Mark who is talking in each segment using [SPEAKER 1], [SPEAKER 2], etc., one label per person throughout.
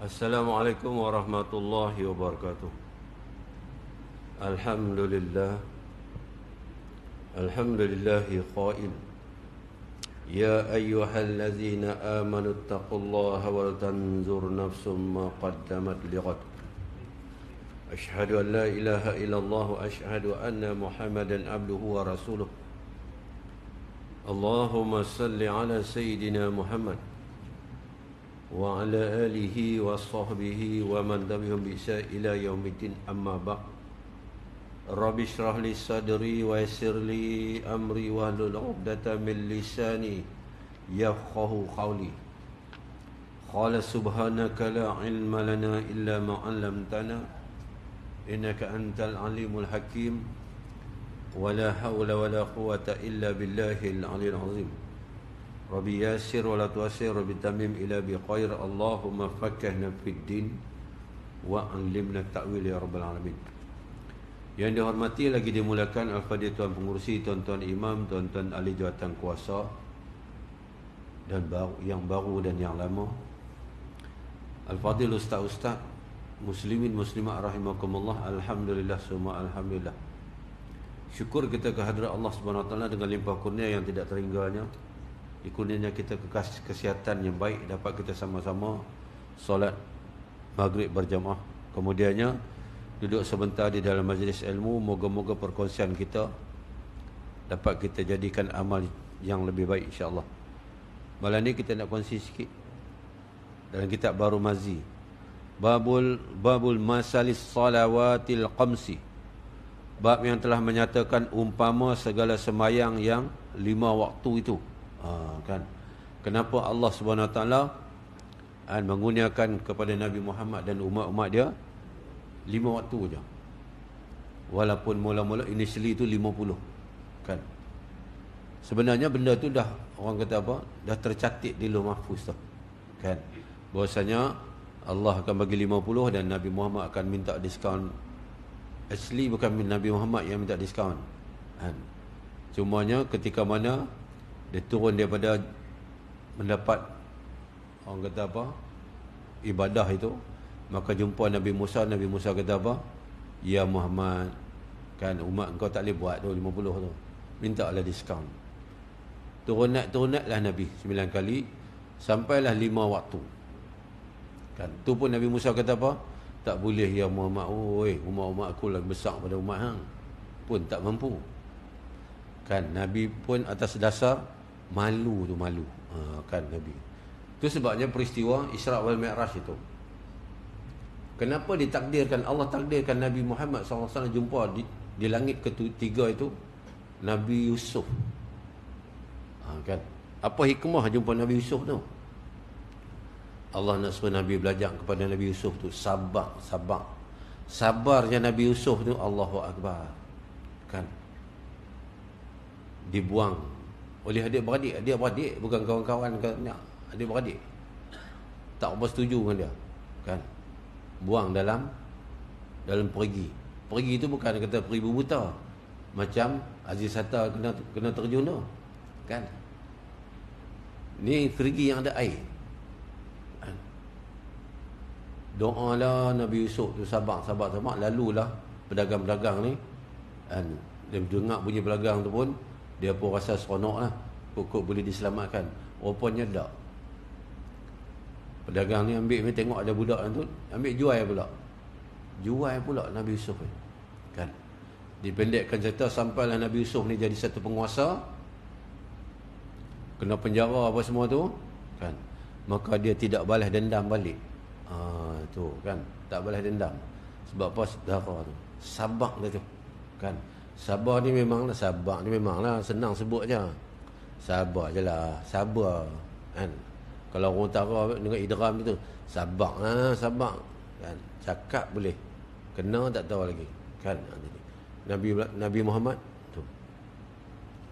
[SPEAKER 1] Assalamualaikum warahmatullahi wabarakatuh. Alhamdulillah. Alhamdulillahi qail. Ya ayyuhallazina amanu taqullaha wal tanzur nafsum ma qaddamat lighad. Ashhadu an la ilaha illallah wa ashhadu anna Muhammadan abduhu wa rasuluh. Allahumma salli ala sayyidina Muhammad wa ala alihi wa sahbihi wa man tabi'ahum bi ihsan ila yaumiddin, amma ba'd. Rabbi shrah li sadri wa yassir li amri wa hlul 'uqdatam min lisani yafqahu qawli. Qala subhanaka la ilma lana illa ma 'allamtana innaka antal alimul hakim. Wa la hawla wa la quwwata illa billahil 'aliyyil 'azim. Rabbi yassir wa la tu'assir, Rabbi tamim ila bi khair. Allahumma faqqihna fid din wa 'allimna ta'wil ya rabbal alamin. Yang dihormati lagi dimulakan Al-Fadhil Tuan Pengurusi, tuan-tuan imam, tuan-tuan ahli jawatan kuasa dan yang baru dan yang lama, Al-Fadhil ustaz-ustaz, muslimin muslimat rahimakumullah. Alhamdulillah summa alhamdulillah. Syukur kita kehadrat Allah Subhanahu Wa Taala dengan limpah kurnia yang tidak terhingganya. Dikurnianya kita kesihatan yang baik, dapat kita sama-sama solat maghrib berjamaah. Kemudiannya duduk sebentar di dalam majlis ilmu. Moga-moga perkongsian kita dapat kita jadikan amal yang lebih baik, insya-Allah. Malam ni kita nak kongsi sikit dalam kitab Baru Mazi, babul masalis salawatil qamsi, bab yang telah menyatakan umpama segala sembahyang yang 5 waktu itu. Kan, kenapa Allah Subhanahu Wa Taala mengurniakan kepada Nabi Muhammad dan umat-umat dia 5 waktu saja, walaupun mula-mula initially itu 50. Kan, sebenarnya benda tu dah, orang kata apa, dah tercatat di Lauh Mahfuz tu. Kan, bahwasanya Allah akan bagi 50 dan Nabi Muhammad akan minta diskaun. Asli bukan Nabi Muhammad yang minta diskaun. Kan, cumanya ketika mana dia turun daripada mendapat, orang kata apa, ibadah itu, maka jumpa Nabi Musa. Nabi Musa kata apa? Ya Muhammad, kan umat engkau tak boleh buat tu 50 tu, minta lah diskaun. Turun naiklah Nabi 9 kali, sampailah 5 waktu. Kan, tu pun Nabi Musa kata apa? Tak boleh ya Muhammad. Oi, umat-umat aku lagi besar pada umat hang, pun tak mampu. Kan, Nabi pun atas dasar malu. Kan Nabi. Itu sebabnya peristiwa Isra wal Mi'raj itu. Kenapa ditakdirkan, Allah takdirkan Nabi Muhammad SAW jumpa di langit ketiga itu Nabi Yusuf. Kan, apa hikmah jumpa Nabi Yusuf tu? Allah nak suruh Nabi belajar kepada Nabi Yusuf tu sabar. Sabarnya Nabi Yusuf tu, Allahu Akbar. Kan, dibuang oleh adik-beradik, bukan kawan-kawan, adik-beradik tak apa setuju dengan dia. Kan, buang dalam perigi itu bukan kata peribu buta macam Aziz Hatta kena terjun tu. Kan, ni perigi yang ada air. Kan, doa lah Nabi Yusuf tu sabar. Lalulah pedagang-pedagang ni, kan, dia dengar bunyi pedagang tu pun dia pun rasa seronok lah, kok boleh diselamatkan. Rupanya tak. Pedagang ni ambil, tengok ada budak tu, ambil jual pula Nabi Yusuf ni. Kan, dipendekkan cerita, sampailah Nabi Yusuf ni jadi satu penguasa, kena penjara apa semua tu. Kan, maka dia tidak balas dendam balik. Tu kan, tak balas dendam. Sebab apa? Saudara tu sabar dia tu. Kan, sabar ni memanglah senang sebut je. Sabar je lah, sabar. Kan, kalau orang utara dengan idram itu, sabar. Kan, cakap boleh, kena tak tahu lagi. Kan, Nabi Muhammad tu.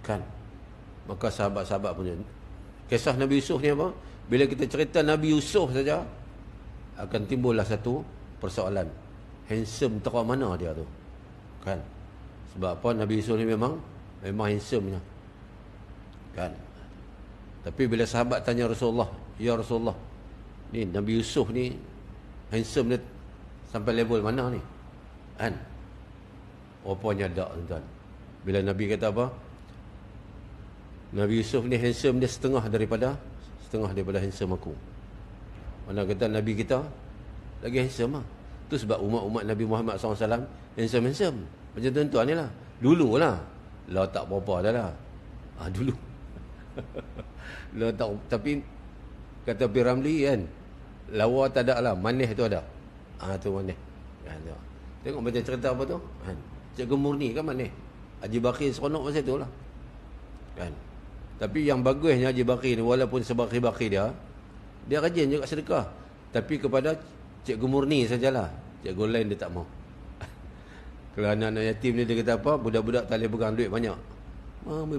[SPEAKER 1] Kan, maka sahabat-sahabat punya kisah Nabi Yusuf ni apa? Bila kita cerita Nabi Yusuf saja, akan timbullah satu persoalan. Handsome teruk mana dia tu? Kan, sebab apa? Nabi Yusuf ni memang handsome-nya. Kan, tapi bila sahabat tanya Rasulullah, ya Rasulullah, ni Nabi Yusuf ni handsome dia sampai level mana ni? Kan? Rupanya tak, tuan-tuan. Bila Nabi kata apa? Nabi Yusuf ni handsome dia setengah daripada handsome aku. Mana kata Nabi kita lagi handsome lah. Tu sebab umat-umat Nabi Muhammad SAW handsome. Macam tuan-tuan ni lah. Dulu lah. Lah tak berapa dah lah. Dulu. Lah tak, tapi kata Piramli kan, lawa tak ada lah, manis tu ada. Tu manis. Tengok macam cerita apa tu? Kan? Cikgu Murni kan manis. Haji Bakri seronok masa tu lah. Kan? Tapi yang bagusnya Haji Bakri ni, walaupun sebakri-bakri dia rajin juga sedekah. Tapi kepada Cikgu Murni sajalah. Cikgu lain dia tak mau. Kalau anak-anak yatim ni dia kata apa? Budak-budak tak boleh pegang duit banyak.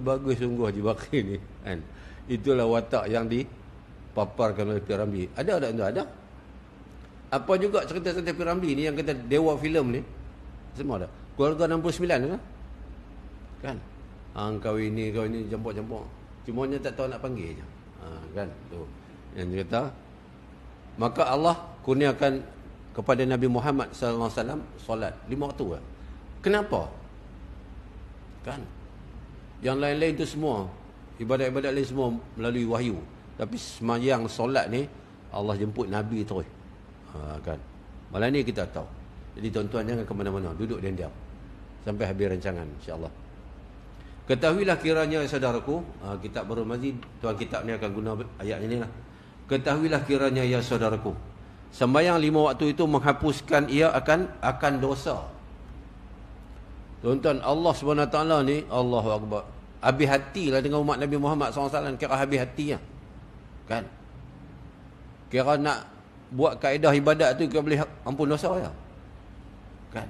[SPEAKER 1] Bagus sungguh Haji Bakri ni. Kan? Itulah watak yang dipaparkan oleh Piramli. Ada tak tuan? Ada. Apa juga cerita-cerita Piramli ni yang kata dewa filem ni. Semua ada. Keluarga 69 kan? Kan? Kau ini campur-campur. Cumanya tak tahu nak panggil je. Kan? Tu. Yang dia kata, maka Allah kurniakan kepada Nabi Muhammad SAW solat 5 waktu kan? Kenapa? Kan? Yang lain-lain tu semua, ibadat-ibadat lain semua melalui wahyu. Tapi semayang solat ni Allah jemput Nabi terus. Kan? Malam ni kita tahu. Jadi tuan-tuan jangan ke mana-mana, duduk dan diam sampai habis rancangan insya-Allah. Ketahuilah kiranya saudaraku, kitab Barul Mazid, tuan kitab ni akan guna ayat ini lah. Ketahuilah kiranya ya saudaraku, sembahyang 5 waktu itu menghapuskan ia akan dosa. Tuan-tuan, Allah SWT ni, Allahu Akbar, habis hatilah dengan umat Nabi Muhammad SAW. Kira habis hati lah. Kan? Kira nak buat kaedah ibadat tu, kira boleh ampun dosa ya. Kan?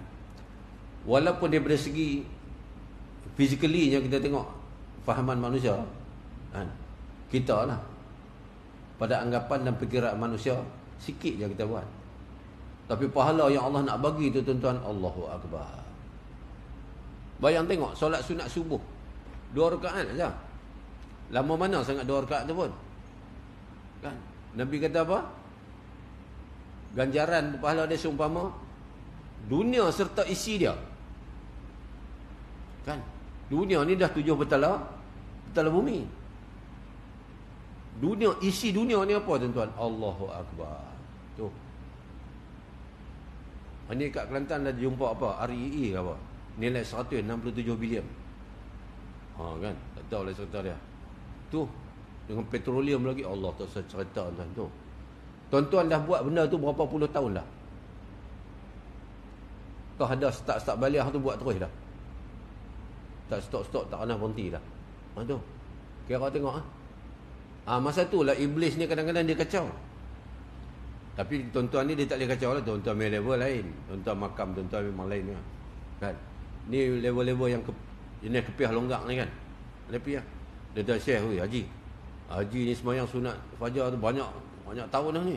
[SPEAKER 1] Walaupun daripada segi physically-nya kita tengok fahaman manusia, kan? Kita lah pada anggapan dan fikiran manusia sikit je kita buat. Tapi pahala yang Allah nak bagi tu tuan-tuan, Allahu Akbar. Bayang tengok solat sunat subuh 2 rakaat saja. Lama mana sangat 2 rakaat tu pun. Kan? Nabi kata apa? Ganjaran pahala dia seumpama dunia serta isi dia. Kan? Dunia ni dah 7 betala bumi. Dunia, isi dunia ni apa tuan-tuan? Allahu Akbar. Tu. Ini kat Kelantan dah jumpa apa? REE ke apa? Nilai 167 bilion. Kan? Tak tahu lah cerita dia. Tu. Dengan petroleum lagi. Allah tak usah cerita tuan tu. Tuan-tuan dah buat benda tu berapa puluh tahun dah. Kau ada start balik tu buat terus dah. Tak stop tak pernah berhenti dah. Tu. Kira tengok masa tu lah iblis ni kadang-kadang dia kacau. Tapi tuan-tuan ni dia tak boleh kacau lah. Tuan-tuan main level lain. Tuan-tuan makam, tuan-tuan memang lain kan. Kan? Ni level-level yang jenis kepiah longgak ni kan. Lepiah. Dia dah share, Haji. Haji ni semayang sunat fajar tu banyak tahun dah ni.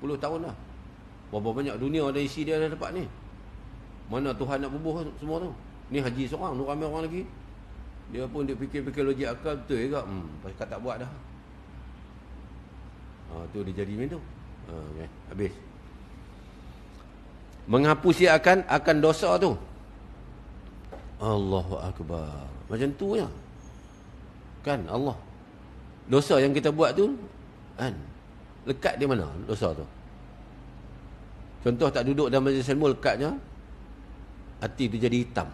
[SPEAKER 1] 10 tahun dah. Berapa banyak dunia ada isi dia dah dapat ni. Mana Tuhan nak bubuh semua tu. Ni Haji seorang, tu ramai orang lagi. Dia pun dia fikir-fikir logik akal betul juga. Pasal tak buat dah. Tu dia jadi macam tu. Okay. Habis. Menghapus ia akan dosa tu. Allahu Akbar. Macam tu ya. Kan Allah. Dosa yang kita buat tu kan lekat di mana dosa tu? Contoh tak duduk dalam majlis ilmu, lekatnya hati tu jadi hitam.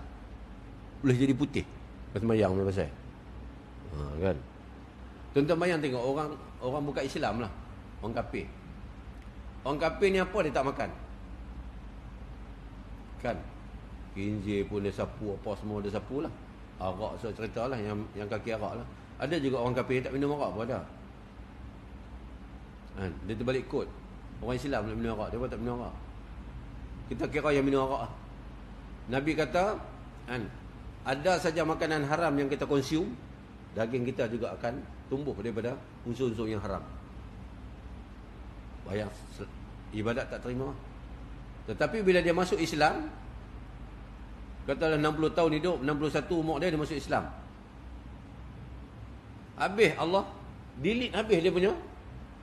[SPEAKER 1] Boleh jadi putih. Bersemayang pasal. Kan? Tuan-tuan bayang tengok orang bukan Islam lah. Orang kafir. Orang kafir ni apa dia tak makan? Kan? Kinjir pun dia sapu, apa semua dia sapu lah. Arak saya cerita lah, yang kaki arak lah. Ada juga orang kafir yang tak minum arak pun ada. Kan? Dia terbalik kod. Orang Islam nak minum arak, dia pun tak minum arak. Kita kira yang minum arak lah. Nabi kata, kan, ada saja makanan haram yang kita konsum, daging kita juga akan tumbuh daripada unsur-unsur yang haram. Bayang, ibadat tak terima. Tetapi bila dia masuk Islam, katalah 60 tahun hidup, 61 umur dia masuk Islam. Habis Allah delete habis dia punya.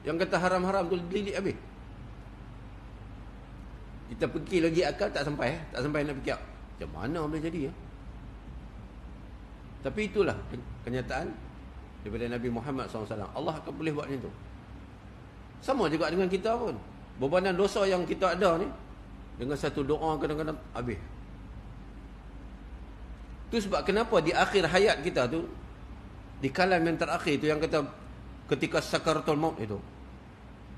[SPEAKER 1] Yang kata haram-haram tu delete habis. Kita fikir lagi akal tak sampai. Tak sampai nak fikir. Macam mana boleh jadi ya? Tapi itulah kenyataan daripada Nabi Muhammad SAW. Allah akan boleh buat macam tu. Sama juga dengan kita pun. Bebanan dosa yang kita ada ni, dengan satu doa kadang-kadang habis. Itu sebab kenapa di akhir hayat kita tu, di kalam yang terakhir tu, yang kata ketika sakaratul maut itu,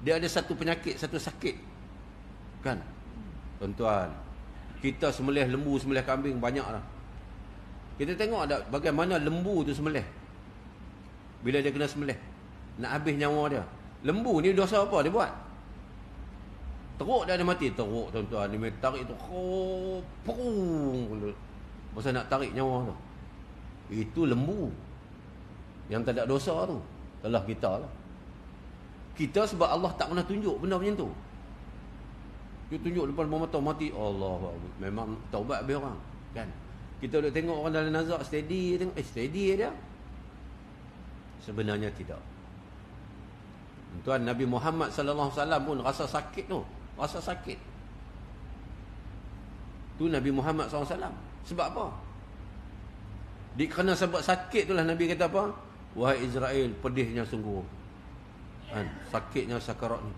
[SPEAKER 1] dia ada satu penyakit, satu sakit. Kan? Tuan-tuan, kita sembelih lembu, sembelih kambing banyak lah. Kita tengok ada bagaimana lembu tu sembelih. Bila dia kena sembelih, nak habis nyawa dia. Lembu ni dosa apa dia buat? Teruk dah dia mati. Teruk tuan-tuan. Dia tarik tu. Masa nak tarik nyawa tu. Itu lembu. Yang tak ada dosa tu. Adalah kita lah. Kita sebab Allah tak pernah tunjuk benda macam tu. Dia tunjuk depan mata mati. Allah. Memang taubat habis orang. Kan? Kita duduk tengok orang dalam nazak steady. Tengok, steady dia. Sebenarnya tidak. Tuan, Nabi Muhammad sallallahu alaihi wasallam pun rasa sakit tu. Rasa sakit. Tu Nabi Muhammad SAW. Sebab apa? Kerana sebab sakit itulah Nabi kata apa? Wahai Israel, pedihnya sungguh. Kan? Sakitnya sakarat ni.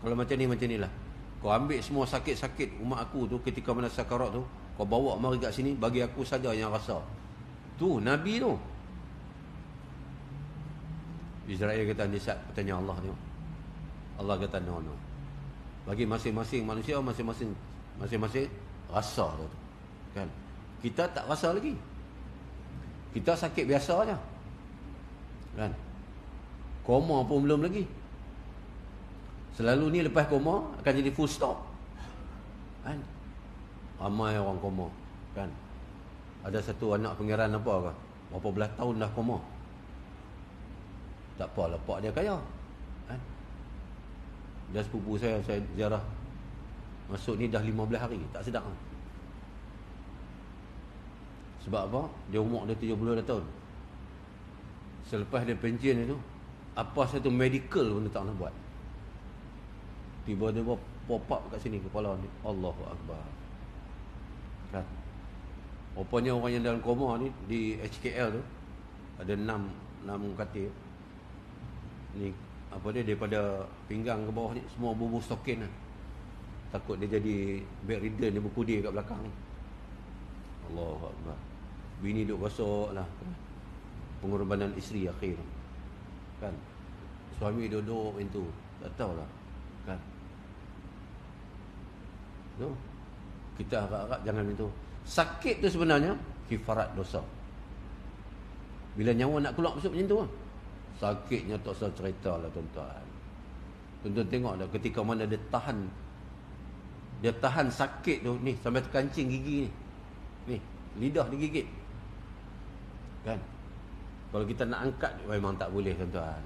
[SPEAKER 1] Kalau macam ni lah. Kau ambil semua sakit-sakit umat aku tu ketika mana sakarat tu, kau bawa mari kat sini, bagi aku saja yang rasa. Tu Nabi tu. Israel kata ni saat bertanya Allah ni. Allah kata no. Bagi masing-masing manusia, masing-masing rasa tu. Kan? Kita tak rasa lagi. Kita sakit biasa aja. Kan? Koma pun belum lagi. Selalu ni lepas koma akan jadi full stop. Kan? Ramai orang koma. Kan? Ada satu anak pangeran apa ke? Berapa belas tahun dah koma. Tak apa, lepak dia kaya. Kan? Dah sepupu saya ziarah. Masuk ni dah 15 hari. Tak sedap. Sebab apa? Dia umur dia 70 tahun. Selepas dia pension itu, apa satu medical pun dia tak nak buat. Tiba-tiba pop up kat sini kepala ni. Allahu Akbar. Kan? Rupanya orang yang dalam koma ni di HKL tu ada 6 katil. Ni apa dia daripada pinggang ke bawah ni semua bubuh stokin lah. Takut dia jadi bedridden, dia berkudir kat belakang ni. Allahu Akbar. Bini duk gosok lah. Pengorbanan isteri akhir. Kan? Suami duduk macam tu. Tak tahulah. Kan? No? Kita harap-harap jangan macam tu. Sakit tu sebenarnya kifarat dosa. Bila nyawa nak keluar masuk macam tu lah. Sakitnya tak usah cerita lah tuan-tuan. Tuan-tuan tengok dah ketika mana dia tahan sakit tu ni sampai terkancing gigi ni. Ni, lidah digigit. Kan? Kalau kita nak angkat memang tak boleh tuan-tuan.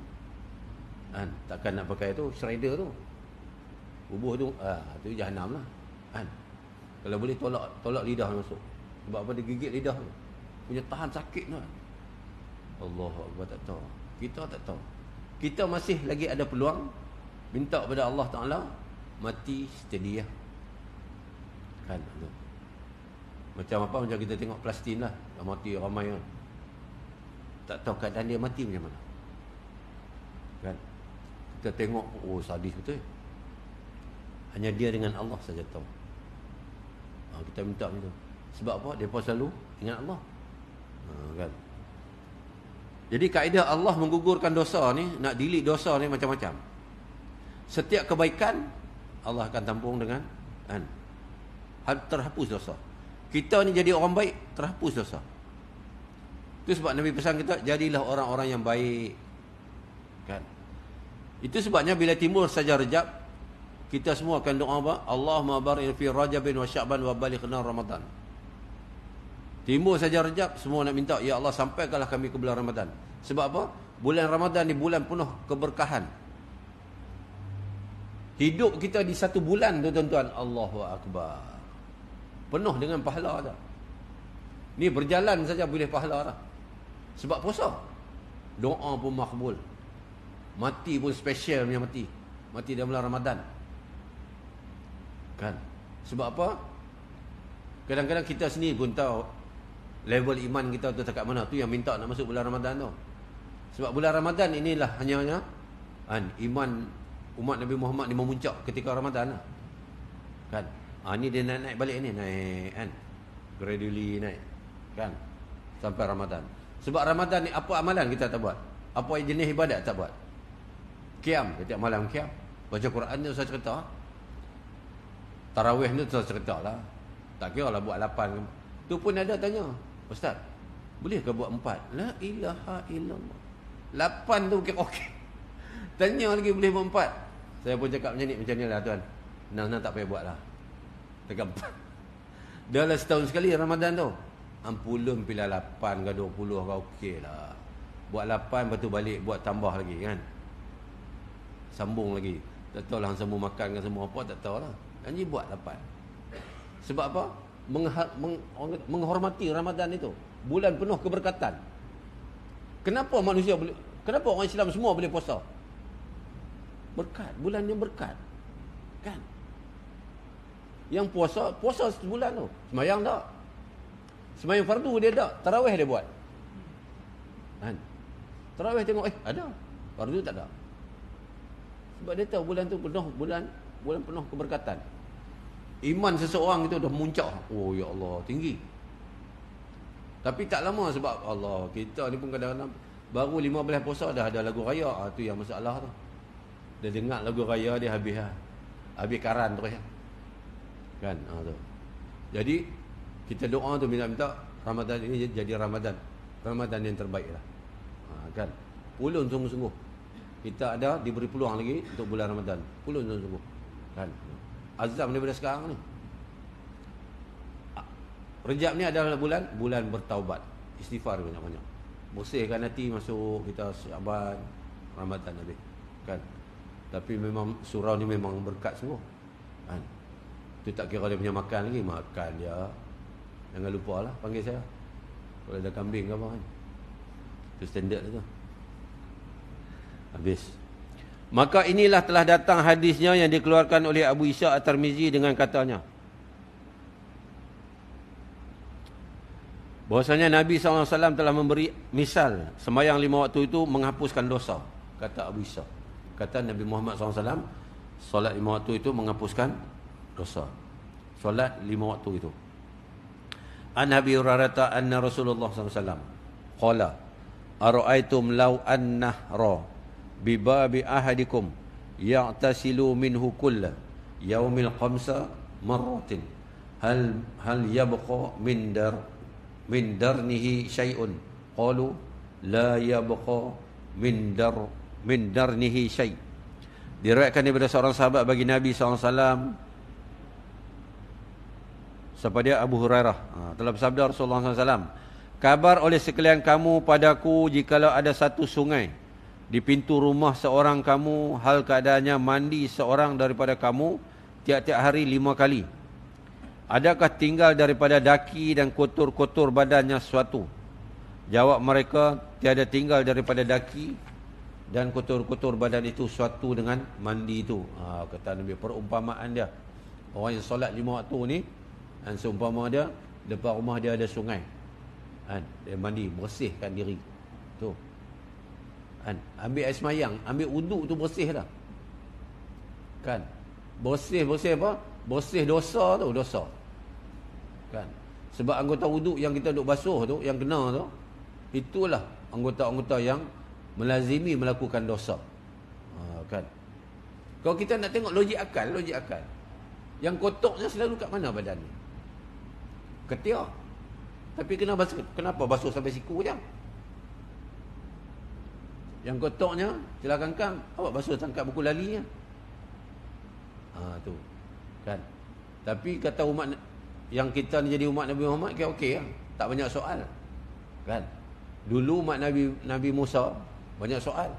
[SPEAKER 1] Kan? Takkan nak pakai tu shredder tu. Bubuh tu tu jahanam lah. Kan? Kalau boleh tolak lidah masuk. Sebab apa dia gigit lidah tu. Punya tahan sakit tu. Allahu Akbar, tak tahu. Kita tak tahu. Kita masih lagi ada peluang minta kepada Allah Ta'ala mati steady ya. Kan? Macam apa? Macam kita tengok Palestin lah. Dah mati ramai kan. Tak tahu keadaan dia mati macam mana. Kan? Kita tengok, oh sadis betul. Hanya dia dengan Allah saja tahu. Kita minta macam tu. Sebab apa? Dia pun selalu ingat Allah. Kan? Jadi kaedah Allah menggugurkan dosa ni, nak delete dosa ni macam-macam. Setiap kebaikan Allah akan tampung dengan terhapus dosa. Kita ni jadi orang baik, terhapus dosa. Itu sebab Nabi pesan kita, jadilah orang-orang yang baik. Kan? Itu sebabnya bila timbul saja Rajab, kita semua akan doa apa? Allahumma barik fi Rajabin wa Sya'ban wa balighna Ramadan. Timbul saja Rajab, semua nak minta, ya Allah sampaikanlah kami ke bulan Ramadan. Sebab apa? Bulan Ramadan ni bulan penuh keberkahan. Hidup kita di satu bulan tu tuan-tuan, Allahu Akbar. Penuh dengan pahala dah. Ni berjalan saja boleh pahala dah. Sebab puasa. Doa pun makbul. Mati pun special punya mati. Mati dalam bulan Ramadan. Kan? Sebab apa? Kadang-kadang kita sendiri pun tahu level iman kita tu dekat mana. Tu yang minta nak masuk bulan Ramadan tu. Sebab bulan Ramadan inilah hanya iman umat Nabi Muhammad ni memuncak ketika Ramadan lah. Kan? Ni dia naik balik ni, naik kan. Gradually naik. Kan? Sampai Ramadan. Sebab Ramadan ni apa amalan kita tak buat? Apa jenis ibadat tak buat? Qiyam, setiap malam qiyam. Baca Quran tu saya cerita. Tarawih tu saya cerita lah. Tak kira lah buat 8. Tu pun ada tanya, Ustaz, boleh ke buat 4? La ilaha illallah. 8 tu okey. Tanya lagi boleh buat 4. Saya pun cakap macam ni lah tuan. Nak tak payah buat lah. Tekan 4. Dah lah setahun sekali Ramadan tu. Ampulun pilih 8 ke 20 ke okey lah. Buat 8 lepas tu balik buat tambah lagi kan. Sambung lagi. Tak tahu lah sambung makan ke semua apa, tak tahu lah. Janji buat 8. Sebab apa? Menghormati Ramadan itu. Bulan penuh keberkatan. Kenapa manusia boleh, kenapa orang Islam semua boleh puasa? Berkat. Bulan yang berkat. Kan? Yang puasa sebulan tu. Semayang tak? Semayang fardu dia tak? Tarawih dia buat. Kan? Tarawih tengok, ada. Fardu tak ada. Sebab dia tahu bulan tu penuh, bulan penuh keberkatan. Iman seseorang itu dah muncak. Oh ya Allah, tinggi. Tapi tak lama sebab Allah, kita ni pun kadang-kadang baru 15 puasa dah ada lagu raya. Tu yang masalah tu. Dia dengar lagu raya dia habis lah. Habis karan terus. Kan? Tu. Jadi kita doa tu minta Ramadan ini jadi Ramadan yang terbaik lah. Kan? Ulun sungguh-sungguh. Kita ada diberi peluang lagi untuk bulan Ramadan. Ulun sungguh-sungguh. Kan? Azam daripada sekarang ni. Rejab ni adalah bulan bertaubat. Istighfar banyak-banyak. Bersihkan hati masuk kita Syaban, Ramadan habis. Kan? Tapi memang surau ni memang berkat sungguh. Kan? Tu tak kira dia punya makan lagi. Makan dia. Jangan lupa lah panggil saya. Kalau ada kambing ke apa kan. Itu standard tu. Habis. Maka inilah telah datang hadisnya yang dikeluarkan oleh Abu Ishaq At-Tirmizi dengan katanya. Bahwasanya Nabi SAW telah memberi misal sembahyang 5 waktu itu menghapuskan dosa. Kata Abu Ishaq. Kata Nabi Muhammad SAW, solat 5 waktu itu menghapuskan dosa. Solat 5 waktu itu. An Abi Hurairah anna Rasulullah SAW qala ara'aitum law an-nahra bi babi ahadikum ya'tasilu minhu kulla yaumil khamsa marratin hal yabqa min darnihi syai'un qalu la yabqa min darnihi syai'. Diriwayatkan daripada seorang sahabat bagi Nabi SAW kepada Abu Hurairah telah bersabda Rasulullah SAW, kabar oleh sekalian kamu padaku jikalau ada satu sungai di pintu rumah seorang kamu, hal keadaannya mandi seorang daripada kamu tiap-tiap hari 5 kali. Adakah tinggal daripada daki dan kotor-kotor badannya sesuatu? Jawab mereka, tiada tinggal daripada daki dan kotor-kotor badan itu suatu dengan mandi itu. Kata Nabi, perumpamaan dia. Orang yang solat 5 waktu ni, dan seumpama dia, depan rumah dia ada sungai. Dia mandi, bersihkan diri. Tu. Ambil air semayang, ambil wuduk tu bersih dah. Kan? Bersih apa? Bersih dosa tu, dosa. Kan? Sebab anggota wuduk yang kita duk basuh tu, yang kena tu, itulah anggota-anggota yang melazimi melakukan dosa. Kan? Kalau kita nak tengok logik akal. Yang kotornya selalu kat mana badan ni? Ketiak. Tapi kenapa basuh sampai siku je? Yang kotornya celah kangkang, awak basuh tangkap buku lalinya. Tu. Kan? Tapi kata umat yang kita ni jadi umat Nabi Muhammad, okey lah. Tak banyak soal. Kan? Dulu umat Nabi Musa banyak soal.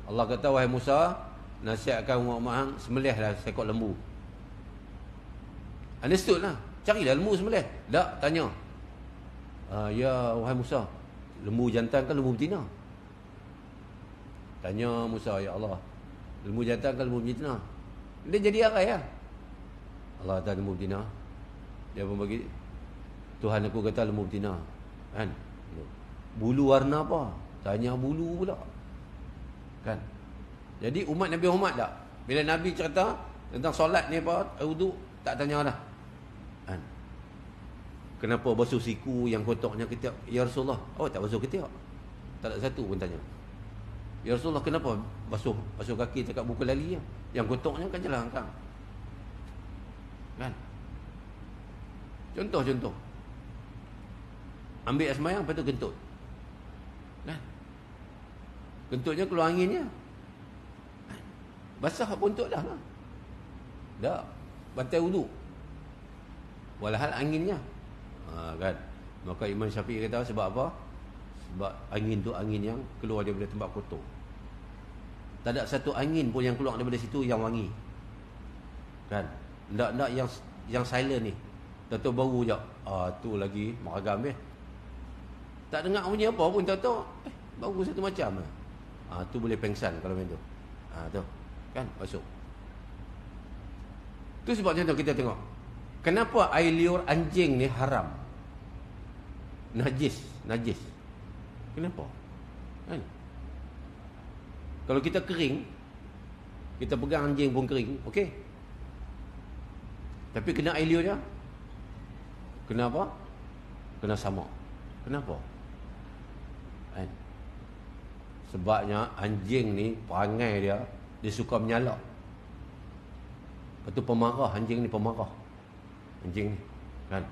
[SPEAKER 1] Allah kata, wahai Musa, nasihatkan umat hang sembelihlah seekor lembu. Understood lah. Carilah lembu sembelih. Tak, tanya. Ya wahai Musa, lembu jantan kan lembu betina? Tanya Musa, ya Allah, lembu jantan kan lembu betina? Dia jadi arai lah. Allah kata al-mubtina. Dia pun bagi, Tuhan aku kata al-mubtina. Kan? Bulu warna apa? Tanya bulu pula. Kan? Jadi umat Nabi Muhammad tak? Bila Nabi cerita tentang solat ni apa, wuduk, tak tanya dah. Kan? Kenapa basuh siku yang kotaknya ketiak? Ya Rasulullah, awak tak basuh ketiak? Tak ada satu pun tanya. Ya Rasulullah, kenapa basuh kaki dekat buku lali yang kotaknya kan jelas kang. Kan? Contoh. Ambil air sembahyang, lepas tu kentut. Kan? Kentutnya keluar anginnya. Basah buntut dah lah. Dah. Bantai wuduk. Walhal anginnya. Kan? Maka Imam Syafi'i kata sebab apa? Sebab angin tu angin yang keluar daripada tempat kotor. Tak ada satu angin pun yang keluar daripada situ yang wangi. Kan? Tak yang silent ni. Tahu bau je. Tu lagi meragam tak dengar bunyi apa pun tahu bau satu macam. Tu boleh pengsan kalau macam tu. Tu. Kan? Masuk. Tu sebab contoh kita tengok. Kenapa air liur anjing ni haram? Najis. Kenapa? Kan? Kalau kita kering, kita pegang anjing pun kering, okey. Tapi kena air liur dia. Kenapa? Kena sama. Kenapa? Kan? Sebabnya anjing ni perangai dia suka menyalak. Lepas tu pemarah, anjing ni pemarah. Anjing ni, kan?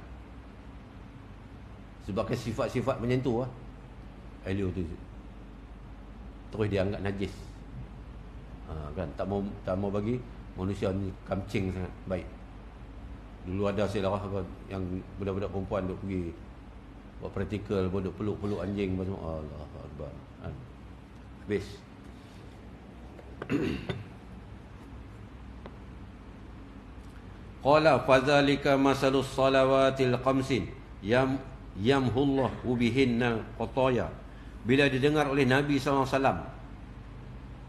[SPEAKER 1] Sebabkan sifat-sifat macam tu Elio tu terus dia anggap najis. Kan? Tak mau bagi manusia ni kamcing sangat baik. Dulu ada selarah yang budak-budak perempuan duk pergi buat praktikal, duk peluk-peluk anjing macam Allah Akbar. Kan? Habis. Qala fadzalika masalus salawatil khamsin yamhullahu bihinna qataya. Bila didengar oleh Nabi SAW,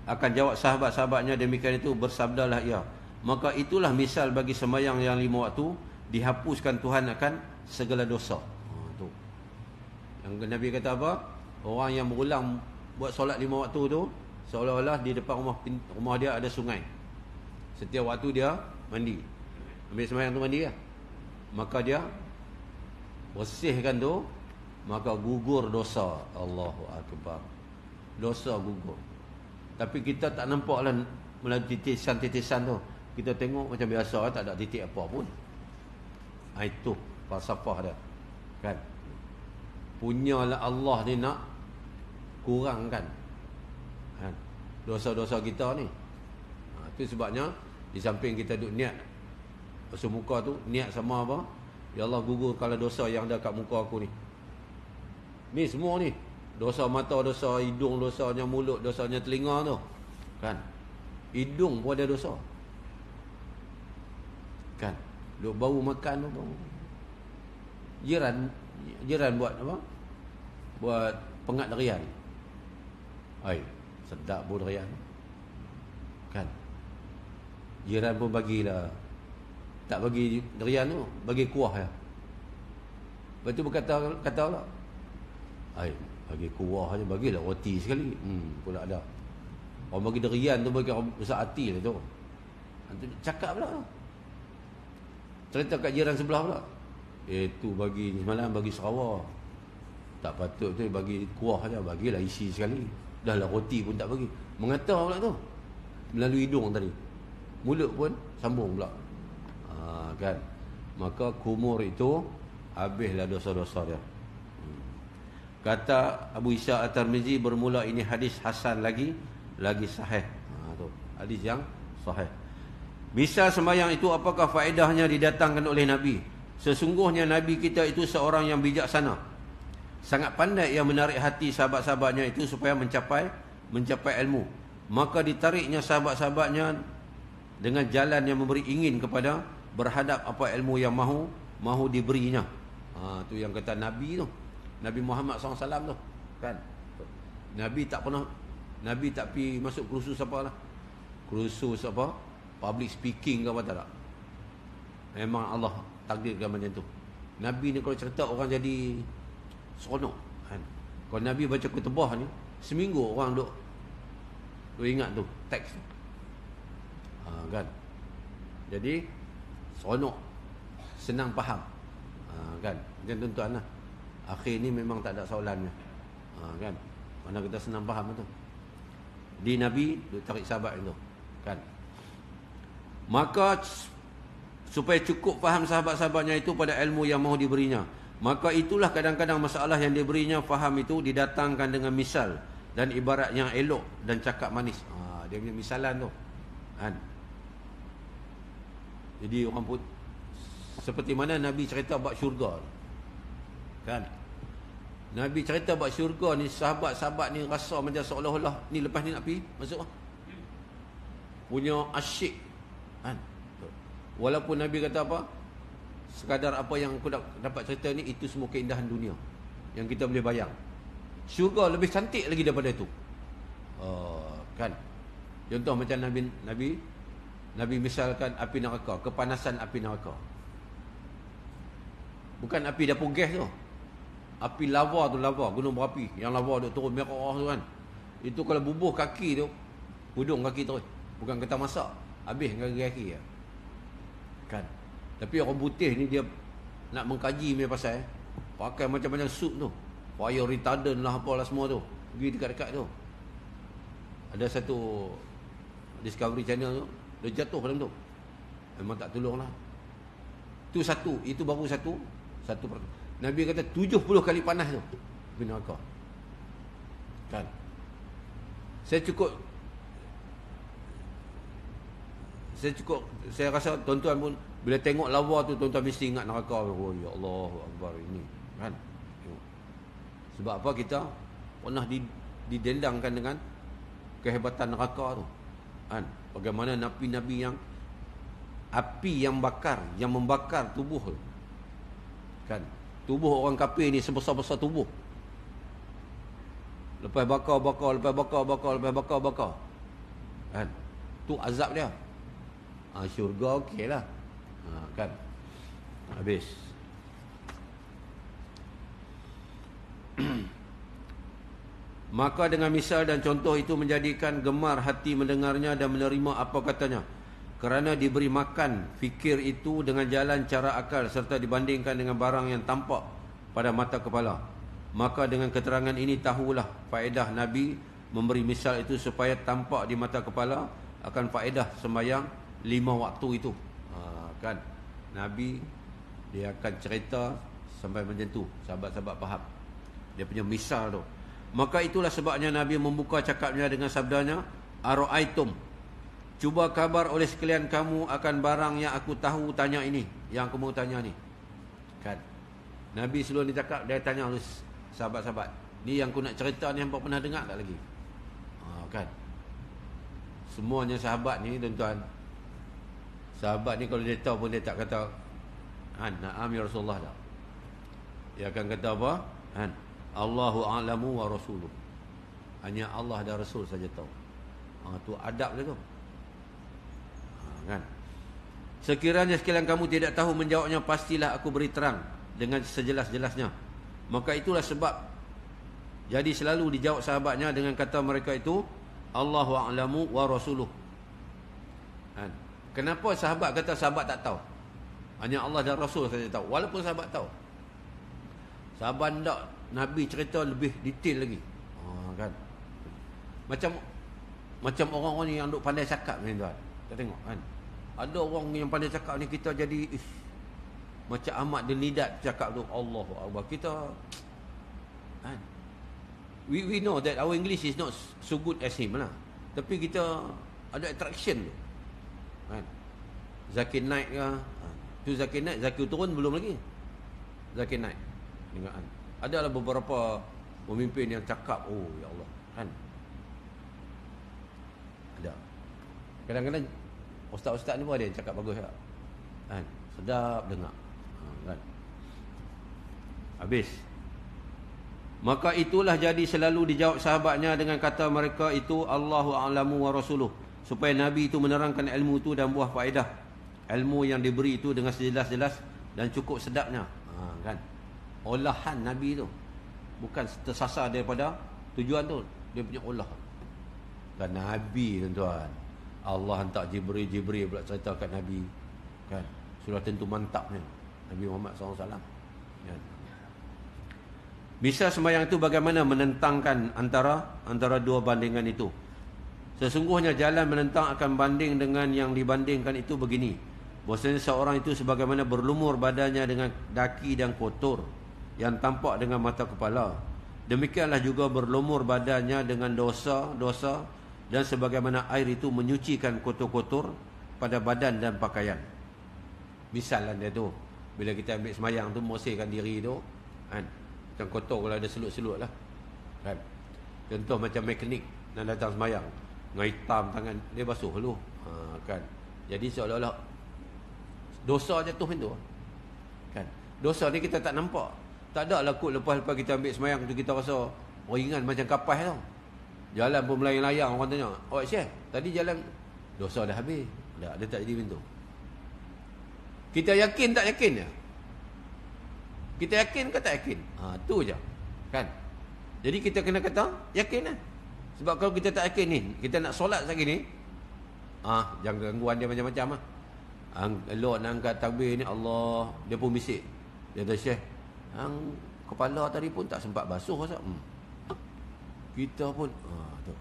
[SPEAKER 1] akan jawab sahabat-sahabatnya demikian itu, bersabdalah ia, maka itulah misal bagi sembahyang yang 5 waktu, dihapuskan Tuhan akan segala dosa. Tu. Yang Nabi kata apa? Orang yang berulang buat solat 5 waktu tu, seolah-olah di depan rumah dia ada sungai. Setiap waktu dia mandi. Ambil sembahyang tu mandi lah. Maka dia bersihkan tu, maka gugur dosa. Allahu Akbar. Dosa gugur. Tapi kita tak nampak lah melalui titisan-titisan tu. Kita tengok macam biasa, tak ada titik apa pun. Itu falsafah dia. Kan? Punyalah Allah ni nak kurangkan dosa-dosa kita ni. Itu sebabnya di samping kita duk niat basuh muka tu, niat sama apa? Ya Allah, gugur kalau dosa yang ada kat muka aku ni. Ni semua ni, dosa mata, dosa hidung, dosanya mulut, dosanya telinga tu. Kan? Hidung pun ada dosa. Kan? Duk bau makan tu bau. Jiran buat apa? Buat pengat derian. Sedap bau derian. Kan? Jiran pun bagilah. Tak bagi derian tu, bagi kuah ya. Lepas tu berkata lah, bagi kuah aja, bagilah roti sekali. Pula ada. Orang bagi derian tu bagi orang besar hati lah tu. Nanti cakap pula. Cerita kat jiran sebelah pula. Tu bagi semalam bagi Sarawak. Tak patut tu bagi kuah aja, bagilah isi sekali. Dah lah roti pun tak bagi. Mengata pula tu. Melalui hidung tadi. Mulut pun sambung pula. Kan? Maka kumur itu habislah dosa-dosa dia. Kata Abu Isa At-Tirmizi, bermula ini hadis hasan lagi sahih. Tu hadis yang sahih. Misal sembahyang itu apakah faedahnya didatangkan oleh Nabi? Sesungguhnya Nabi kita itu seorang yang bijaksana, sangat pandai yang menarik hati sahabat-sahabatnya itu supaya mencapai ilmu. Maka ditariknya sahabat-sahabatnya dengan jalan yang memberi ingin kepada berhadap apa ilmu yang mahu diberinya. Tu yang kata Nabi tu, Nabi Muhammad SAW tu, kan? Nabi tak pergi masuk kursus apa lah. Kursus apa? Public speaking ke apa tak? Memang Allah takdirkan macam tu. Nabi ni kalau cerita orang jadi seronok kan. Kalau Nabi baca khutbah ni, seminggu orang duk ingat tu teks tu. Kan. Jadi seronok, senang faham. Kan. Macam tuan-tuan lah. Akhir ni memang tak ada soalannya. Kan. Mana kita senang faham tu. Di Nabi duk tarik sahabat itu. Kan. Maka supaya cukup faham sahabat-sahabatnya itu pada ilmu yang mahu diberinya. Maka itulah kadang-kadang masalah yang diberinya faham itu didatangkan dengan misal dan ibarat yang elok dan cakap manis. Dia punya misalan tu. Kan. Jadi orang pun seperti mana Nabi cerita bab syurga. Kan. Nabi cerita bab syurga ni, sahabat-sahabat ni rasa macam seolah-olah ni lepas ni nak pergi masuk. Punya asyik. Kan. Walaupun Nabi kata apa? Sekadar apa yang aku dapat cerita ni, itu semua keindahan dunia yang kita boleh bayang. Syurga lebih cantik lagi daripada itu. Kan. Contoh macam Nabi misalkan api neraka, kepanasan api neraka. Bukan api dapur gas tu. Api lava tu, lava, gunung berapi yang lava duk turun merah tu kan. Itu kalau bubuh kaki tu, hudung kaki terus. Bukan kata masak, habis kaki ya. Kan. Tapi orang putih ni dia nak mengkaji punya pasal pakai macam-macam suit tu, fire retardant lah apalah semua tu, pergi dekat-dekat tu. Ada satu Discovery Channel tu, dia jatuh dalam tu, memang tak tolong lah. Itu satu, itu baru satu. Nabi kata 70 kali panas tu api neraka. Kan. Saya rasa tuan-tuan pun bila tengok lava tu, tuan-tuan mesti ingat neraka. Oh ya Allah Akbar ini. Kan. Sebab apa? Kita pernah didendangkan dengan kehebatan neraka tu. Kan. Bagaimana nabi-nabi yang api yang bakar, yang membakar tubuh. Kan. Tubuh orang kafir ni sebesar-besar tubuh. Lepas bakar. Kan. Tu azab dia. Syurga okey lah. Kan. Habis. Maka dengan misal dan contoh itu menjadikan gemar hati mendengarnya dan menerima apa katanya. Kerana diberi makan fikir itu dengan jalan cara akal serta dibandingkan dengan barang yang tampak pada mata kepala. Maka dengan keterangan ini tahulah faedah Nabi memberi misal itu supaya tampak di mata kepala akan faedah sembahyang 5 waktu itu. Kan. Nabi dia akan cerita sampai macam tu, sahabat-sahabat faham. Dia punya misal tu. Maka itulah sebabnya Nabi membuka cakapnya dengan sabdanya, Ara'aitum, cuba kabar oleh sekalian kamu akan barang yang aku tahu tanya ini, yang aku mau tanya ni. Kan. Nabi sebelum dia cakap, dia tanya oleh sahabat-sahabat, ni yang aku nak cerita ni, hampa pernah dengar tak lagi? Kan. Semuanya sahabat ni tuan-tuan, sahabat ni kalau dia tahu pun dia tak kata na'am ya Rasulullah tak. Dia akan kata apa? Allahu a'lamu wa rasuluh. Hanya Allah dan Rasul saja tahu. Tu adab dia tu. Kan. Sekiranya sekalian kamu tidak tahu menjawabnya, pastilah aku beri terang dengan sejelas-jelasnya. Maka itulah sebab jadi selalu dijawab sahabatnya dengan kata mereka itu, Allahu a'lamu wa rasuluh. Kan. Kenapa sahabat kata sahabat tak tahu? Hanya Allah dan Rasul saja tahu. Walaupun sahabat tahu. Sahabat tak, Nabi cerita lebih detail lagi. Kan. Macam orang-orang ni yang duk pandai cakap ni tuan. Kita tengok kan. Ada orang yang pandai cakap ni, kita jadi macam Ahmad Denidat cakap tu, Allahu Akbar. Kita kan. We know that our English is not so good as him lah. Tapi kita ada attraction tu. Kan. Zakir Naik ke? Tu Zakir Naik, Zakir turun belum lagi. Zakir Naik. Dengar. Adalah beberapa pemimpin yang cakap, oh ya Allah, kan. Ada. Kadang-kadang ustaz-ustaz ni pun ada yang cakap bagus tak? Kan. Sedap dengar. Kan. Habis. Maka itulah jadi selalu dijawab sahabatnya dengan kata mereka itu, Allahu a'lamu wa rasuluh, supaya Nabi itu menerangkan ilmu itu dan buah faedah ilmu yang diberi itu dengan sejelas-jelas dan cukup sedapnya. Kan? Olahan Nabi tu bukan tersasar daripada tujuan tu, dia punya olah. Dan Nabi, tuan-tuan, Allah hantar Jibril pula cerita kat Nabi, kan? Sudah tentu mantapnya Nabi Muhammad SAW, kan? Misal sembahyang itu bagaimana menentangkan antara dua bandingan itu. Sesungguhnya jalan menentang akan banding dengan yang dibandingkan itu begini. Bahwasanya seorang itu sebagaimana berlumur badannya dengan daki dan kotor yang tampak dengan mata kepala, demikianlah juga berlumur badannya dengan dosa-dosa, dan sebagaimana air itu menyucikan kotor-kotor pada badan dan pakaian. Misalnya dia tu, bila kita ambil semayang tu, bersihkan diri tu, kan? Macam kotor kalau ada selut-selut lah, kan? Contoh macam mekanik nak datang semayang, dengan hitam tangan, dia basuh dulu, kan? Jadi seolah-olah dosa jatuh itu, kan? Dosa ni kita tak nampak. Tak ada lah kot lepas kita ambil semayang tu kita rasa ringan macam kapas tau. Jalan pun melayang-layang, orang tanya, "Oh Syekh, tadi jalan dosa dah habis." Tak, dia tak jadi macam tu. Kita yakin tak yakin ya? Kita yakin ke tak yakin? Tu je, kan? Jadi kita kena kata yakin lah. Sebab kalau kita tak yakin ni, kita nak solat lagi ni, jangan gangguan dia macam-macam lah. Elok nak angkat takbir ni, Allah, dia pun bisik. Dia kata, "Syekh, kepala tadi pun tak sempat basuh." Kita pun tu.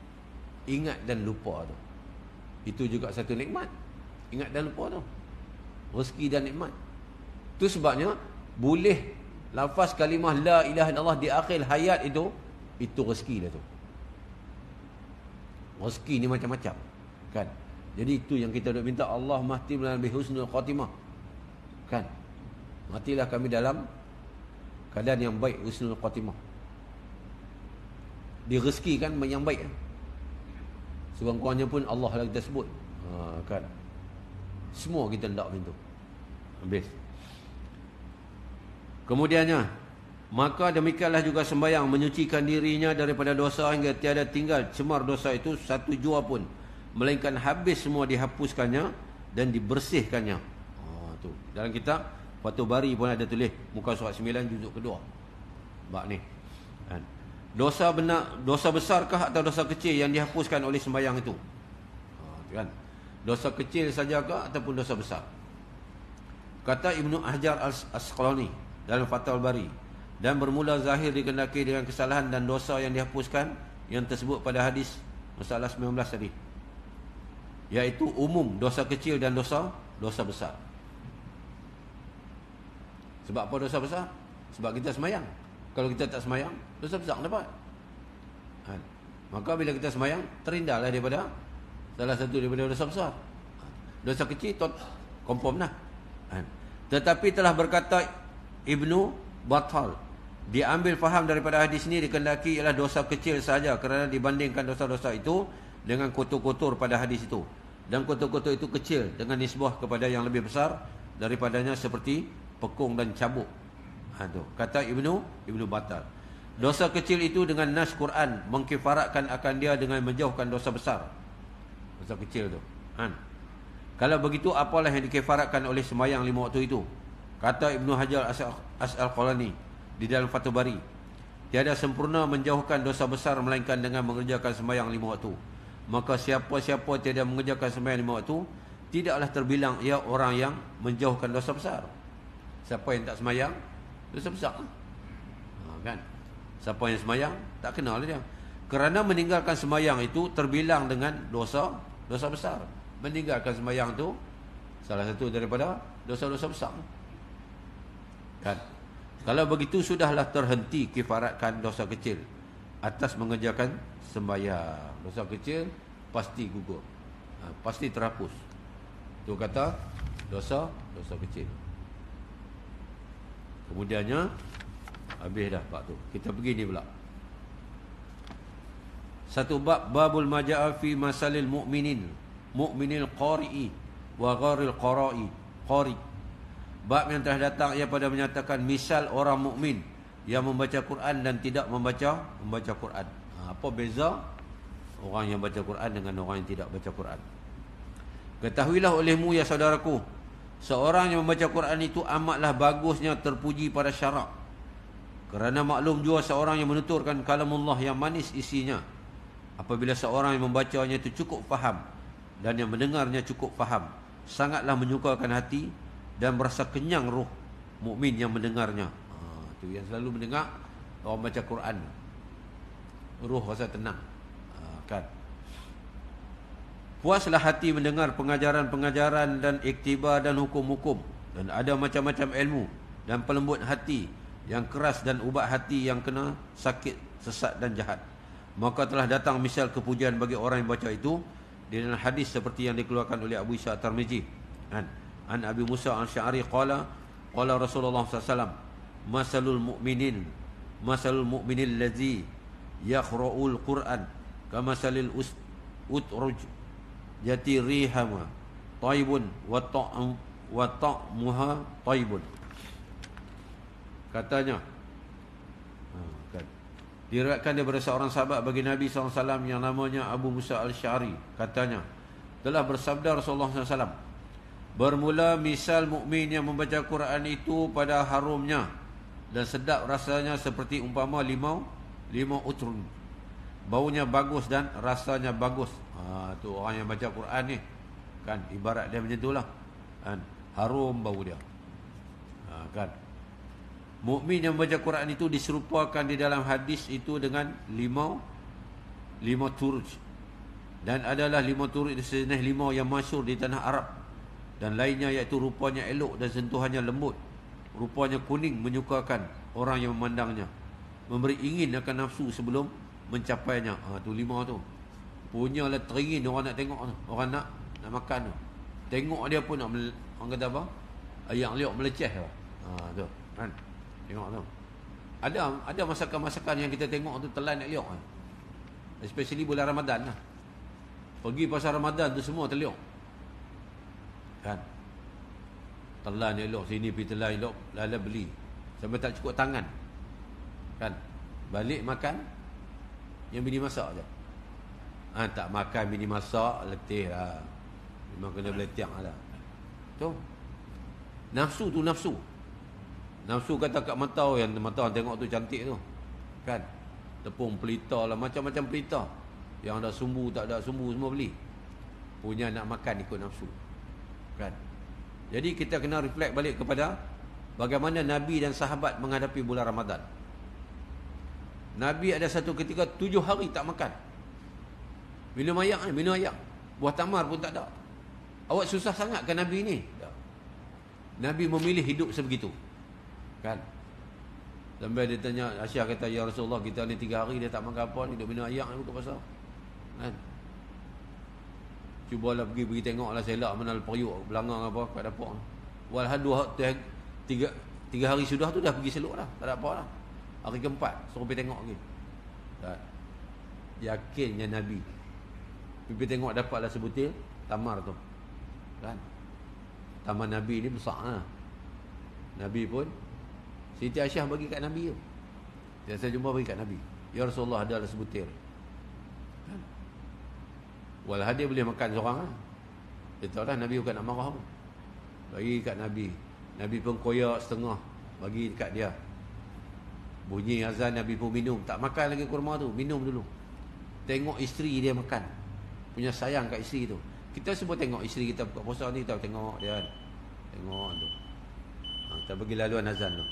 [SPEAKER 1] Ingat dan lupa tu. Itu juga satu nikmat. Ingat dan lupa tu. Rezeki dan nikmat. Tu sebabnya boleh lafaz kalimah la ilaha illallah di akhir hayat itu rezeki dah tu. Rezeki ni macam-macam, kan? Jadi itu yang kita nak minta, Allah mahtimna bi husnul khatimah, kan? Matilah kami dalam keadaan yang baik, husnul khatimah. Direzekikan yang baik. Sekurang-kurangnya pun Allah lah kita sebut, kan? Semua kita hendak macam tu. Habis. Kemudiannya, maka demikianlah juga sembahyang menyucikan dirinya daripada dosa hingga tiada tinggal cemar dosa itu satu jua pun, melainkan habis semua dihapuskannya dan dibersihkannya. Tu dalam kitab Fathul Bari pun ada tulis, muka surat 9 juzuk kedua, bab ni, kan? Dosa besarkah atau dosa kecil yang dihapuskan oleh sembahyang itu? Kan? Dosa kecil sajakah ataupun dosa besar? Kata Ibnu Hajar Al-Asqalani dalam Fathul Bari, dan bermula zahir dikendaki dengan kesalahan dan dosa yang dihapuskan yang tersebut pada hadis masalah 19 tadi, iaitu umum dosa kecil dan dosa besar. Sebab apa dosa besar? Sebab kita semayang. Kalau kita tak semayang, dosa besar dapat. Maka bila kita semayang, terhindar lah daripada salah satu daripada dosa besar. Dosa kecil confirm lah. Tetapi telah berkata Ibnu Battal, diambil faham daripada hadis ini dikendaki ialah dosa kecil saja, kerana dibandingkan dosa-dosa itu dengan kotor-kotor pada hadis itu, dan kotor-kotor itu kecil dengan nisbah kepada yang lebih besar daripadanya, seperti pekung dan cabuk. Kata Ibnu Battal, dosa kecil itu dengan nas Quran mengkifaratkan akan dia dengan menjauhkan dosa besar. Dosa kecil tu, kalau begitu apalah yang dikifaratkan oleh sembahyang 5 waktu itu? Kata Ibnu Hajar Al-Asqalani di dalam Fathul Bari, tiada sempurna menjauhkan dosa besar melainkan dengan mengerjakan sembahyang 5 waktu. Maka siapa-siapa tiada mengerjakan sembahyang 5 waktu, tidaklah terbilang ia orang yang menjauhkan dosa besar. Siapa yang tak sembahyang, dosa besar, kan? Siapa yang sembahyang, tak kenal dia. Kerana meninggalkan sembahyang itu terbilang dengan dosa besar. Meninggalkan sembahyang itu salah satu daripada dosa-dosa besar, kan? Kalau begitu sudahlah terhenti kifaratkan dosa kecil atas mengerjakan sembahyang. Dosa kecil pasti gugur, pasti terhapus. Itu kata dosa kecil. Kemudiannya habis dah bab tu. Kita pergi ni pula. Satu babul majaa fi masalil mu'minil qari'i wa gharil qari. Bab yang telah datang ia pada menyatakan misal orang mukmin yang membaca Quran dan tidak membaca Quran. Apa beza orang yang baca Quran dengan orang yang tidak baca Quran? Ketahuilah olehmu ya saudaraku, Seorang yang membaca Quran itu amatlah bagusnya terpuji pada syarak. Kerana maklum jua seorang yang menuturkan kalamullah yang manis isinya. Apabila seorang yang membacanya itu cukup faham dan yang mendengarnya cukup faham, sangatlah menyukakan hati dan merasa kenyang ruh mukmin yang mendengarnya. Itu yang selalu mendengar orang baca Quran, ruh rasa tenang. Kan? Puaslah hati mendengar pengajaran-pengajaran dan iktibar dan hukum-hukum, dan ada macam-macam ilmu dan pelembut hati yang keras dan ubat hati yang kena sakit, sesat dan jahat. Maka telah datang misal kepujian bagi orang yang baca itu di dalam hadis seperti yang dikeluarkan oleh Abu Isa At-Tirmizi. An Abi Musa Al-Sy'ari qala Rasulullah SAW, masalul mu'minin allazi yaqra'ul Qur'an kamasalil utruj jati rihama taibun wa ta'muha taibun. Katanya, kan, diriwayatkan daripada seorang sahabat bagi Nabi SAW yang namanya Abu Musa Al-Sy'ari, katanya, telah bersabda Rasulullah SAW, bermula misal mukmin yang membaca Quran itu pada harumnya dan sedap rasanya seperti umpama limau utrun, baunya bagus dan rasanya bagus. Tu orang yang baca Quran ni, kan, ibarat dia macam itulah, kan, harum bau dia. Kan, mukmin yang membaca Quran itu diserupakan di dalam hadis itu dengan limau turj, dan adalah limau turj sejenis limau yang masyhur di tanah Arab, dan lainnya iaitu rupanya elok dan sentuhannya lembut, rupanya kuning menyukakan orang yang memandangnya, memberi ingin akan nafsu sebelum mencapainya. Tu limau tu punyalah teringin orang nak tengok tu, orang nak makan tu, tengok dia pun nak orang kata apa, ayam liok meleceh tu. Tu kan, tengok tu. Ada masakan-masakan yang kita tengok tu telan nak liok, especially bulan Ramadan lah. Pergi pasar Ramadan tu semua terliok, kan, telan elok, sini pergi telan elok, lala beli sampai tak cukup tangan, kan, balik makan yang bini masak je. Tak makan bini masak, letih lah, memang kena beletiak lah. Tu nafsu tu, nafsu kata kat mata yang tengok tu cantik tu, kan, tepung pelita lah, macam-macam pelita, yang ada sumbu tak ada sumbu semua beli, punya nak makan ikut nafsu, kan. Jadi kita kena reflect balik kepada bagaimana Nabi dan sahabat menghadapi bulan Ramadan. Nabi ada satu ketika 7 hari tak makan, minum air, buah tamar pun tak ada. Awak susah sangat kan Nabi ni? Nabi memilih hidup sebegitu, kan. Sampai dia tanya, Aisyah kata, ya Rasulullah, kita ni 3 hari dia tak makan apa, hidup minum air ni buka pasal, kan. Cubalah pergi tengoklah selak mana periuk belangang apa kat dapur. Walhal 3 hari sudah tu dah pergi seluk dah, tak ada apa dah. Hari keempat suruh pergi tengok lagi, tak. Yakinnya Nabi pergi tengok, dapatlah sebutir tamar tu, kan. Taman Nabi ni besar lah. Nabi pun, Siti Aisyah bagi kat Nabi tu, saya jumpa bagi kat Nabi, ya Rasulullah, ada sebutir, kan. Walhal dia boleh makan seorang lah. Dia tahu dah Nabi bukan nak marah pun, bagi kat Nabi. Nabi pun koyak setengah bagi kat dia. Bunyi azan, Nabi pun minum, tak makan lagi kurma tu, minum dulu. Tengok isteri dia makan, punya sayang kat isteri tu. Kita semua tengok isteri kita buka puasa ni, kita tengok dia, tengok tu. Kita bagi laluan azan tu.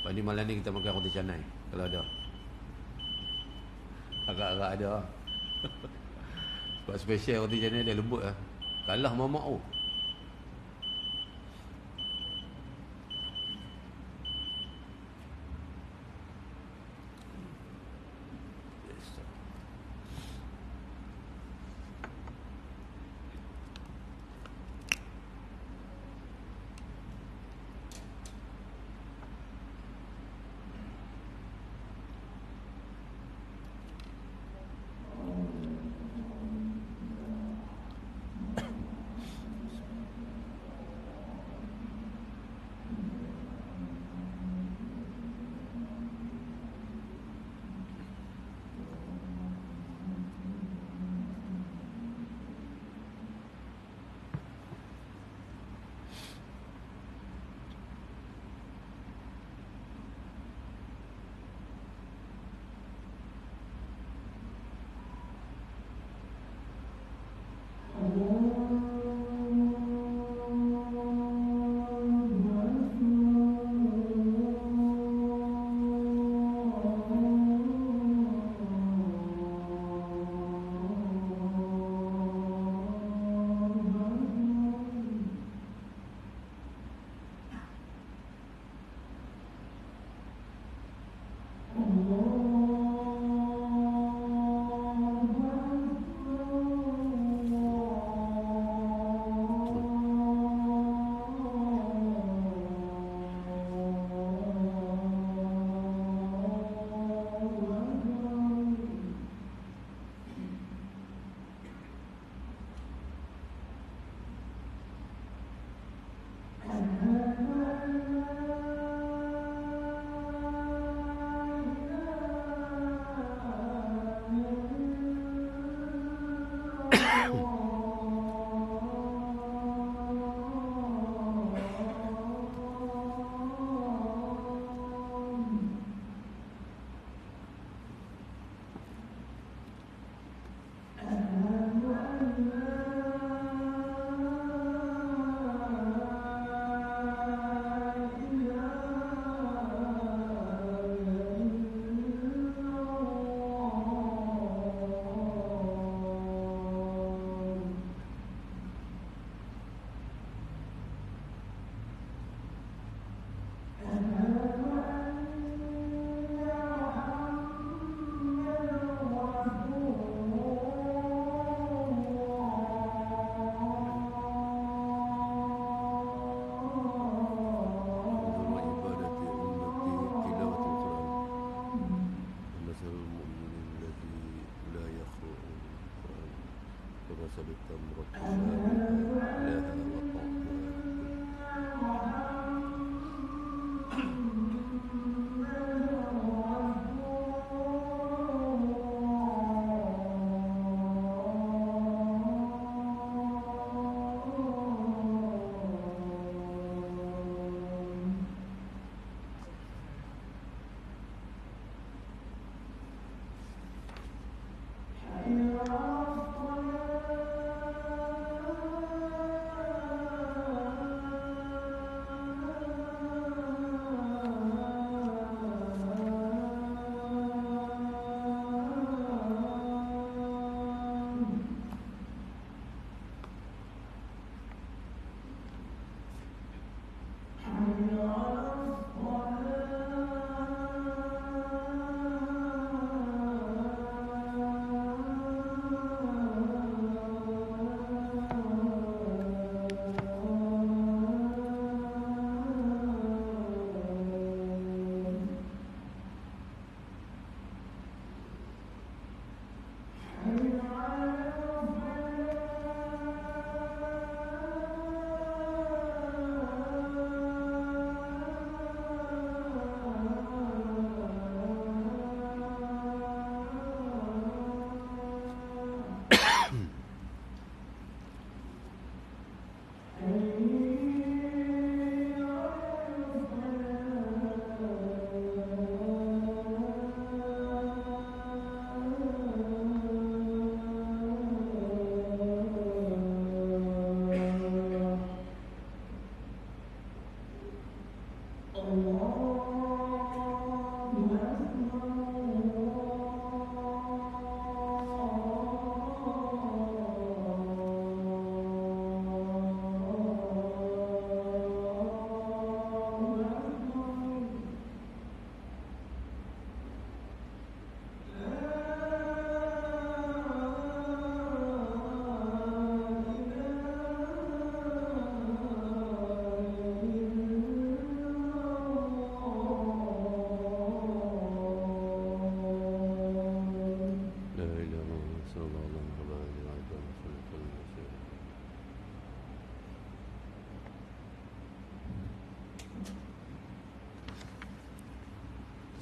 [SPEAKER 1] Lepas ni malam ni kita makan roti canai, kalau ada. Agak-agak ada. Sebab special roti canai dia lembut lah. Kalah mamak tu.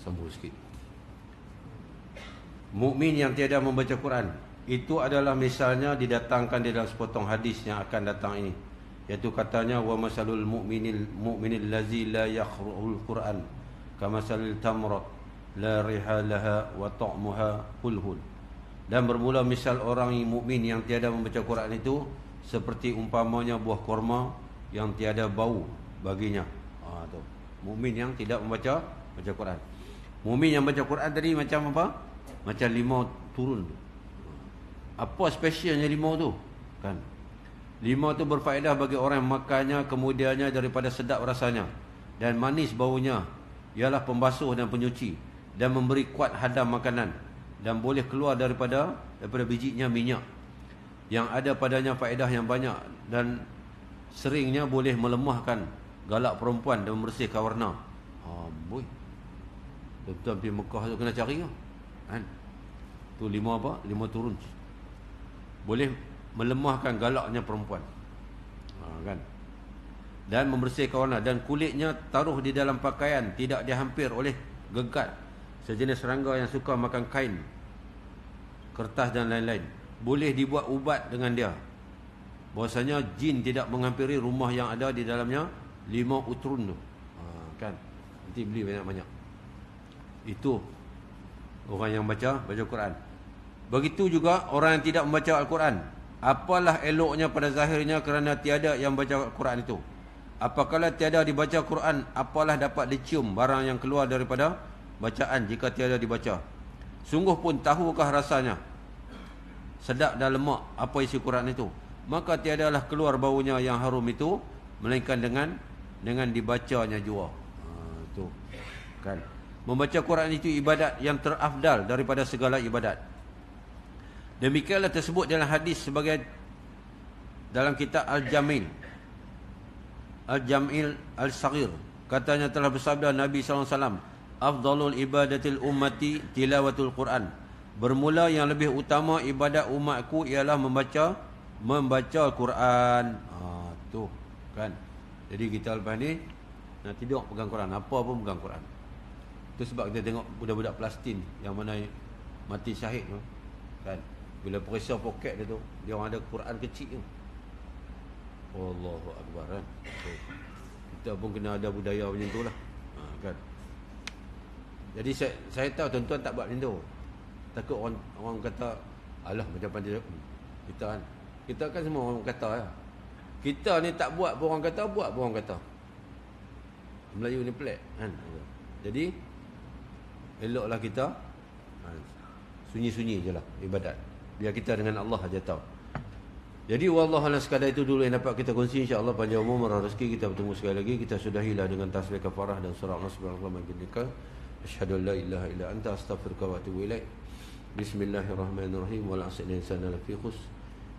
[SPEAKER 1] Sambung sikit. Mukmin yang tiada membaca Quran, itu adalah misalnya didatangkan di dalam sepotong hadis yang akan datang ini, iaitu katanya wa masalul mu'minil lazi la yaqra'ul Quran kamasalil tamrat la rihalaha wa ta'muha hulhul. Dan bermula misal orang mukmin yang tiada membaca Quran itu seperti umpamanya buah kurma yang tiada bau baginya. Tu. Mukmin yang tidak baca Quran. Mukmin yang baca Quran tadi macam apa? Macam limau turun. Apa spesialnya limau tu? Kan? Limau tu berfaedah bagi orang yang makannya, kemudiannya daripada sedap rasanya dan manis baunya, ialah pembasuh dan penyuci dan memberi kuat hadam makanan, dan boleh keluar daripada bijinya minyak yang ada padanya faedah yang banyak, dan seringnya boleh melemahkan galak perempuan dan membersihkan warna. Boy. Tuan-tuan pergi Mekah tu kena cari kan? Tu limau apa? Limau turun. Boleh melemahkan galaknya perempuan. Kan? Dan membersihkan warna, dan kulitnya taruh di dalam pakaian, tidak dihampir oleh gegat sejenis serangga yang suka makan kain, kertas dan lain-lain. Boleh dibuat ubat dengan dia. Bahwasanya jin tidak menghampiri rumah yang ada di dalamnya limau utrun tu. Kan? Nanti beli banyak-banyak. Itu orang yang baca Quran. Begitu juga orang yang tidak membaca Al-Quran. Apalah eloknya pada zahirnya kerana tiada yang baca Al-Quran itu. Apakala tiada dibaca Quran, apalah dapat dicium barang yang keluar daripada bacaan jika tiada dibaca. Sungguh pun tahukah rasanya sedap dan lemak apa isi Quran itu, maka tiadalah keluar baunya yang harum itu melainkan dengan dibacanya jua. Tu kan. Membaca Quran itu ibadat yang terafdal daripada segala ibadat. Demikianlah tersebut dalam hadis sebagai dalam kitab Al-Jamil Al-Saghir. Katanya telah bersabda Nabi SAW, afdalul ibadatil ummati tilawatul Quran. Bermula yang lebih utama ibadat umatku ialah membaca Quran. Tu kan. Jadi kita lepas ni nak tidur pegang Quran, apa pun pegang Quran. Itu sebab kita tengok budak-budak Palestin yang mana mati syahid tu kan, bila periksa poket dia tu, dia orang ada Quran kecil tu. Allahu Akbar kan. So, kita pun kena ada budaya macam tu lah. Kan. Jadi saya tahu tuan-tuan tak buat macam tu. Takut orang kata alah macam pandai kita kan semua orang kata ya. Kita ni tak buat pun orang kata, buat pun orang kata. Melayu ni pelik kan. Jadi eloklah kita sunyi-sunyi je lah ibadat, biar kita dengan Allah aja tahu. Jadi wallahualam, sekadar itu dulu yang dapat kita kongsi. InsyaAllah panjang umur dan rezeki kita bertemu sekali lagi. Kita sudahilah dengan tasbih kafarah dan surah Allah subhanahu wa ta'ala. Asyhadu an la ilaha illa anta astaghfiruka wa atubu ilaik. Bismillahirrahmanirrahim. Wal 'asri innal insana lafi khusr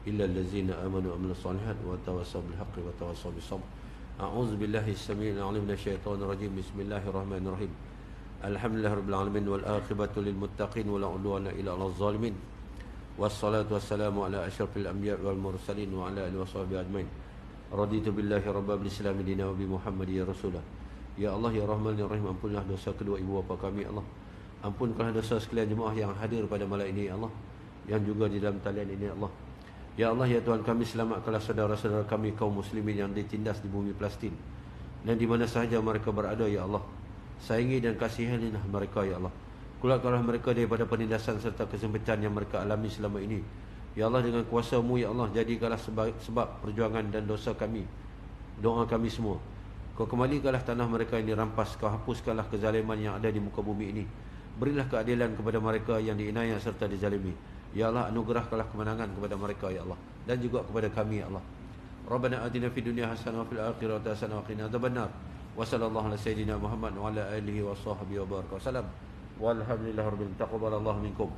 [SPEAKER 1] illa allazina amanu wa amilus solihat wa tawassaw bil haqqi wa tawassaw bis sabr. A'udzu billahi as-sami'il 'alim minasyaitonir rajim. Bismillahirrahmanirrahim. Alhamdulillahirabbil alamin wal aqibatu lil muttaqin wa la 'udwana illa 'alal zalimin. Wassalatu wassalamu ala asyrafil anbiya wal mursalin wa ala alihi washabihi ajmain. Raditu billahi rabbil islami dina wa bi Muhammadin rasulah. Ya Allah ya Rahman ya Rahim, ampunlah dosa kedua ibu bapa kami Allah. Ampunkanlah dosa sekalian jemaah yang hadir pada malam ini Allah, yang juga di dalam talian ini Allah. Ya Allah ya Tuhan kami, selamatkanlah saudara-saudara kami kaum muslimin yang ditindas di bumi Palestin dan di mana sahaja mereka berada ya Allah. Sayangi dan kasihanilah mereka ya Allah. Keluarkanlah mereka daripada penindasan serta kesempitan yang mereka alami selama ini. Ya Allah, dengan kuasa-Mu ya Allah, jadikanlah sebab perjuangan dan dosa kami, doa kami semua. Kau kembalikanlah tanah mereka yang dirampas. Kau hapuskanlah kezaliman yang ada di muka bumi ini. Berilah keadilan kepada mereka yang diinayah serta dizalimi. Ya Allah, anugerahkanlah kemenangan kepada mereka ya Allah, dan juga kepada kami ya Allah. Rabbana atina fid dunya hasanah wa fil akhirati hasanah wa qina adzabannar. Wa sallallahu ala sayyidina Muhammad wa ala alihi wa sahbihi wa baraka wasallam. Walhamdulillahirabbil alamin. Taqabbalallahu minkum.